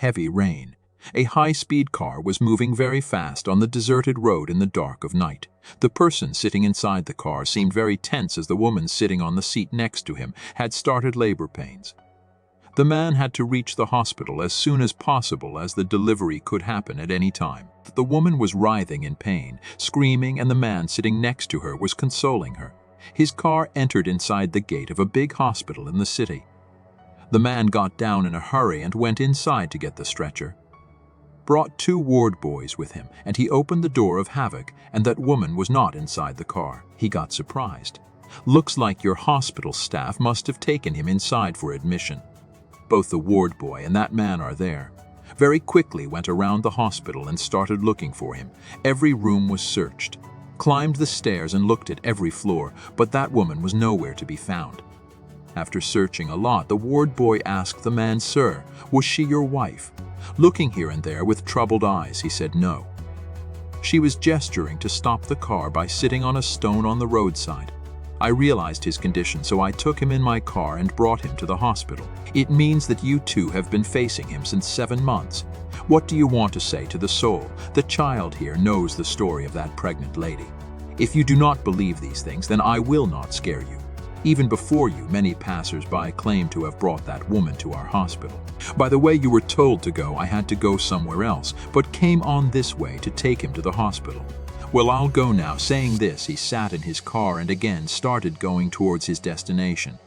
heavy rain. A high-speed car was moving very fast on the deserted road in the dark of night. The person sitting inside the car seemed very tense as the woman sitting on the seat next to him had started labor pains. The man had to reach the hospital as soon as possible as the delivery could happen at any time. The woman was writhing in pain, screaming, and the man sitting next to her was consoling her. His car entered inside the gate of a big hospital in the city. The man got down in a hurry and went inside to get the stretcher. Brought 2 ward boys with him, and he opened the door of Havoc, and that woman was not inside the car. He got surprised. Looks like your hospital staff must have taken him inside for admission. Both the ward boy and that man are there. Very quickly went around the hospital and started looking for him. Every room was searched. Climbed the stairs and looked at every floor, but that woman was nowhere to be found. After searching a lot, the ward boy asked the man, "Sir, was she your wife?" Looking here and there with troubled eyes, he said no. She was gesturing to stop the car by sitting on a stone on the roadside. I realized his condition, so I took him in my car and brought him to the hospital. It means that you two have been facing him since 7 months. What do you want to say to the soul? The child here knows the story of that pregnant lady. If you do not believe these things, then I will not scare you. Even before you, many passers-by claim to have brought that woman to our hospital. By the way you were told to go, I had to go somewhere else, but came on this way to take him to the hospital. Well, I'll go now. Saying this, he sat in his car and again started going towards his destination.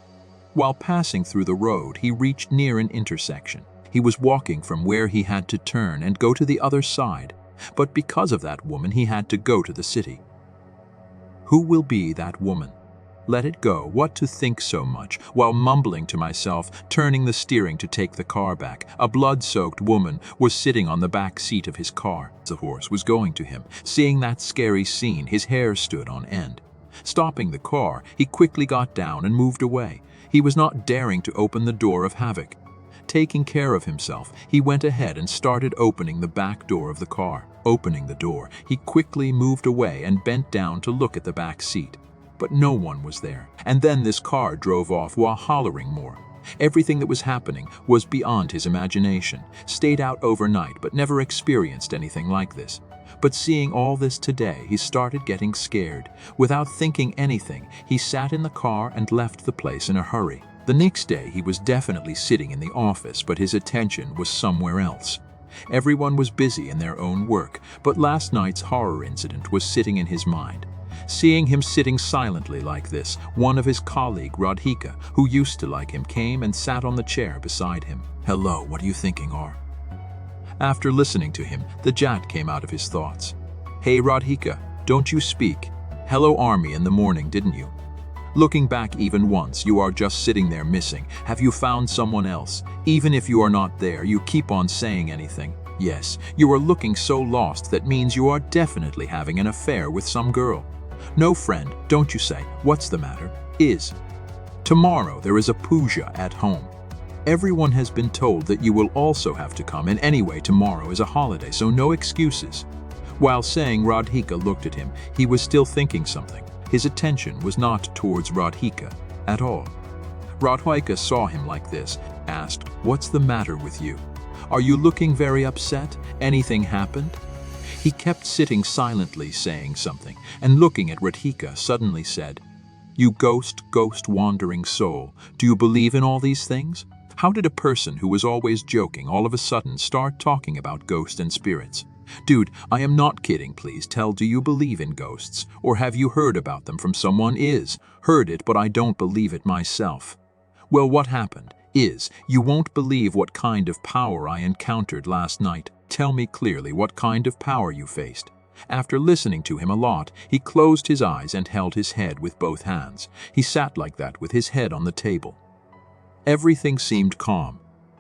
While passing through the road, he reached near an intersection. He was walking from where he had to turn and go to the other side, but because of that woman, he had to go to the city. Who will be that woman? Let it go. What to think so much? While mumbling to myself, turning the steering to take the car back, a blood-soaked woman was sitting on the back seat of his car. The horse was going to him. Seeing that scary scene, his hair stood on end. Stopping the car, he quickly got down and moved away. He was not daring to open the door of Havoc. Taking care of himself, he went ahead and started opening the back door of the car. Opening the door, he quickly moved away and bent down to look at the back seat. But no one was there, and then this car drove off while hollering more. Everything that was happening was beyond his imagination. Stayed out overnight but never experienced anything like this. But seeing all this today, he started getting scared. Without thinking anything, he sat in the car and left the place in a hurry. The next day, he was definitely sitting in the office, but his attention was somewhere else. Everyone was busy in their own work, but last night's horror incident was sitting in his mind. Seeing him sitting silently like this, one of his colleague, Radhika, who used to like him, came and sat on the chair beside him. "Hello, what are you thinking, R?" After listening to him, the Jat came out of his thoughts. "Hey Radhika, don't you speak? Hello Army in the morning, didn't you? Looking back even once, you are just sitting there missing. Have you found someone else? Even if you are not there, you keep on saying anything. Yes, you are looking so lost, that means you are definitely having an affair with some girl. No friend, don't you say? What's the matter? Tomorrow there is a puja at home. Everyone has been told that you will also have to come, and anyway tomorrow is a holiday, so no excuses." While saying, Radhika looked at him. He was still thinking something. His attention was not towards Radhika at all. Radhika saw him like this, asked, "What's the matter with you? Are you looking very upset? Anything happened?" He kept sitting silently saying something, and looking at Radhika suddenly said, "You ghost wandering soul, do you believe in all these things? How did a person who was always joking all of a sudden start talking about ghosts and spirits? Dude, I am not kidding, please tell, do you believe in ghosts? Or have you heard about them from someone? Heard it, but I don't believe it myself. Well, what happened? You won't believe what kind of power I encountered last night. Tell me clearly what kind of power you faced." After listening to him a lot, he closed his eyes and held his head with both hands. He sat like that with his head on the table. Everything seemed calm,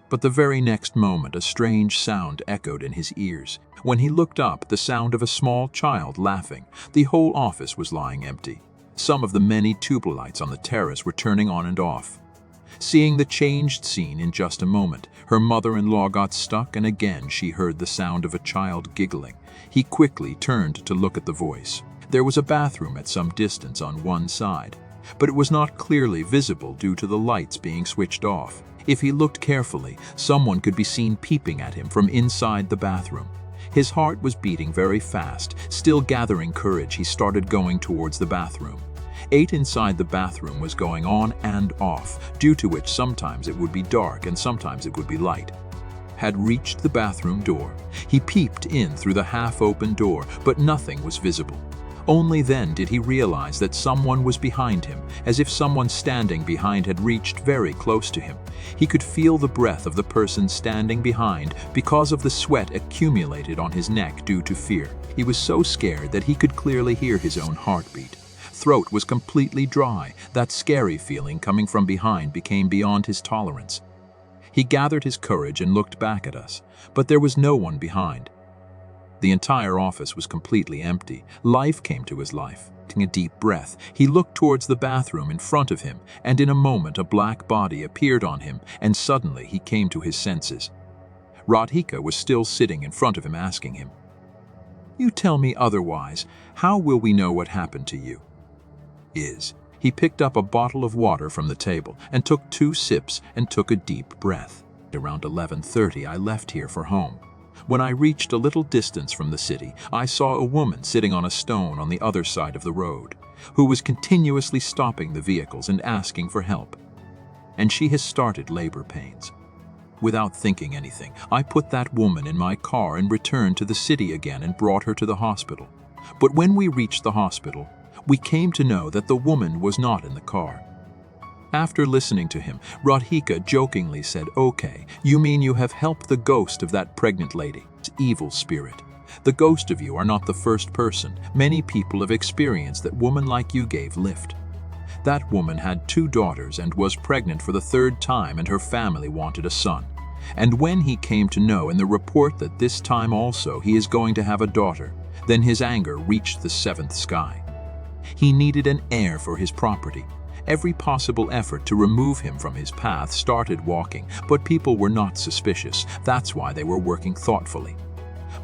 but the very next moment a strange sound echoed in his ears. When he looked up, the sound of a small child laughing. The whole office was lying empty. Some of the many tube lights on the terrace were turning on and off. Seeing the changed scene in just a moment, her mother-in-law got stuck, and again she heard the sound of a child giggling. He quickly turned to look at the voice. There was a bathroom at some distance on one side, but it was not clearly visible due to the lights being switched off. If he looked carefully, someone could be seen peeping at him from inside the bathroom. His heart was beating very fast. Still gathering courage, he started going towards the bathroom. 8 inside the bathroom was going on and off, due to which sometimes it would be dark and sometimes it would be light. Had reached the bathroom door. He peeped in through the half-open door, but nothing was visible. Only then did he realize that someone was behind him, as if someone standing behind had reached very close to him. He could feel the breath of the person standing behind because of the sweat accumulated on his neck due to fear. He was so scared that he could clearly hear his own heartbeat. Throat was completely dry. That scary feeling coming from behind became beyond his tolerance. He gathered his courage and looked back at us, but there was no one behind. The entire office was completely empty. Life came to his life. Taking a deep breath, he looked towards the bathroom in front of him, and in a moment a black body appeared on him, and suddenly he came to his senses. Radhika was still sitting in front of him, asking him, "You tell me otherwise. How will we know what happened to you?" He picked up a bottle of water from the table and took 2 sips and took a deep breath. Around 11:30 I left here for home. When I reached a little distance from the city, I saw a woman sitting on a stone on the other side of the road, who was continuously stopping the vehicles and asking for help. And she has started labor pains. Without thinking anything, I put that woman in my car and returned to the city again and brought her to the hospital. But when we reached the hospital, we came to know that the woman was not in the car. After listening to him, Radhika jokingly said, "Okay, you mean you have helped the ghost of that pregnant lady, evil spirit. The ghost of you are not the first person. Many people have experienced that woman like you gave lift. That woman had 2 daughters and was pregnant for the 3rd time, and her family wanted a son. And when he came to know in the report that this time also he is going to have a daughter, then his anger reached the 7th sky. He needed an heir for his property. Every possible effort to remove him from his path started walking, but people were not suspicious. That's why they were working thoughtfully.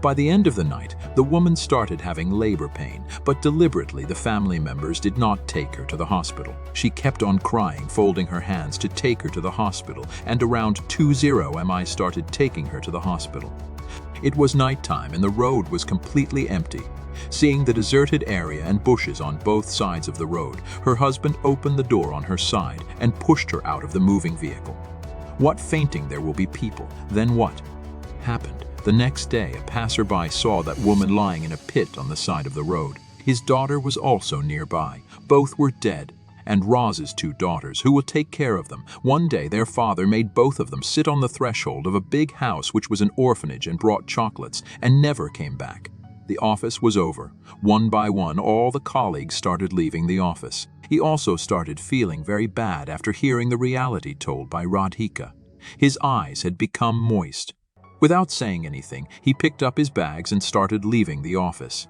By the end of the night, the woman started having labor pain, but deliberately the family members did not take her to the hospital. She kept on crying, folding her hands to take her to the hospital, and around 2:00 am I started taking her to the hospital. It was nighttime and the road was completely empty. Seeing the deserted area and bushes on both sides of the road, her husband opened the door on her side and pushed her out of the moving vehicle. What fainting, there will be people. Then what happened? The next day, a passerby saw that woman lying in a pit on the side of the road. His daughter was also nearby. Both were dead, and Roz's 2 daughters, who will take care of them. One day their father made both of them sit on the threshold of a big house which was an orphanage and brought chocolates, and never came back. The office was over. One by one, all the colleagues started leaving the office. He also started feeling very bad after hearing the reality told by Radhika. His eyes had become moist. Without saying anything, he picked up his bags and started leaving the office.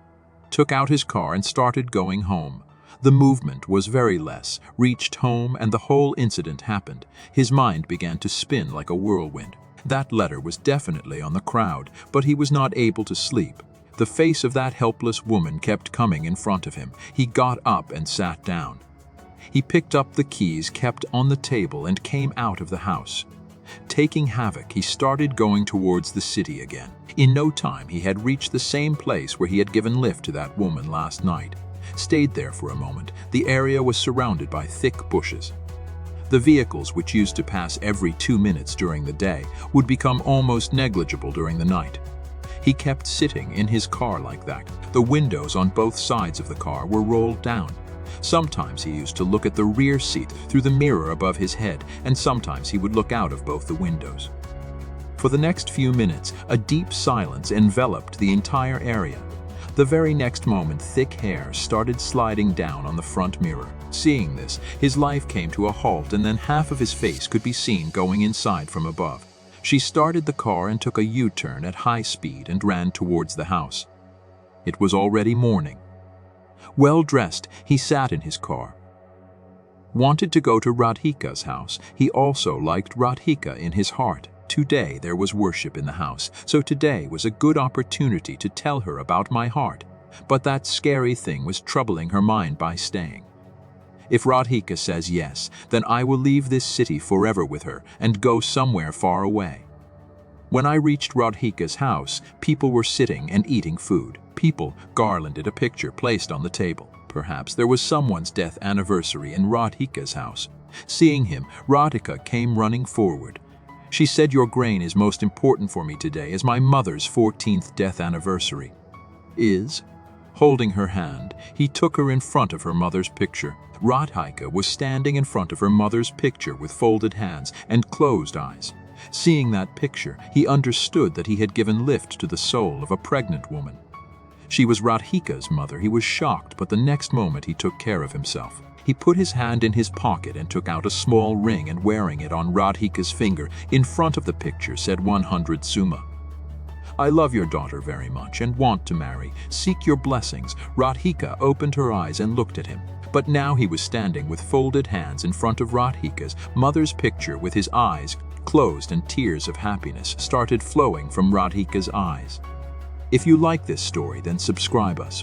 Took out his car and started going home. The movement was very less. Reached home and the whole incident happened. His mind began to spin like a whirlwind. That letter was definitely on the crowd, but he was not able to sleep. The face of that helpless woman kept coming in front of him. He got up and sat down. He picked up the keys kept on the table and came out of the house. Taking havoc, he started going towards the city again. In no time, he had reached the same place where he had given lift to that woman last night. Stayed there for a moment. The area was surrounded by thick bushes. The vehicles, which used to pass every 2 minutes during the day, would become almost negligible during the night. He kept sitting in his car like that. The windows on both sides of the car were rolled down. Sometimes he used to look at the rear seat through the mirror above his head, and sometimes he would look out of both the windows. For the next few minutes, a deep silence enveloped the entire area. The very next moment, thick hair started sliding down on the front mirror. Seeing this, his life came to a halt, and then half of his face could be seen going inside from above. She started the car and took a U-turn at high speed and ran towards the house. It was already morning. Well dressed, he sat in his car. Wanted to go to Radhika's house. He also liked Radhika in his heart. Today there was worship in the house, so today was a good opportunity to tell her about my heart. But that scary thing was troubling her mind by staying. If Radhika says yes, then I will leave this city forever with her and go somewhere far away. When I reached Radhika's house, people were sitting and eating food. People garlanded a picture placed on the table. Perhaps there was someone's death anniversary in Radhika's house. Seeing him, Radhika came running forward. She said, "Your grain is most important for me today as my mother's 14th death anniversary." Is? Holding her hand, he took her in front of her mother's picture. Radhika was standing in front of her mother's picture with folded hands and closed eyes. Seeing that picture, he understood that he had given lift to the soul of a pregnant woman. She was Radhika's mother. He was shocked, but the next moment he took care of himself. He put his hand in his pocket and took out a small ring, and wearing it on Radhika's finger, in front of the picture, said 100 Suma. "I love your daughter very much and want to marry. Seek your blessings." Radhika opened her eyes and looked at him. But now he was standing with folded hands in front of Radhika's mother's picture with his eyes closed, and tears of happiness started flowing from Radhika's eyes. If you like this story, then subscribe us.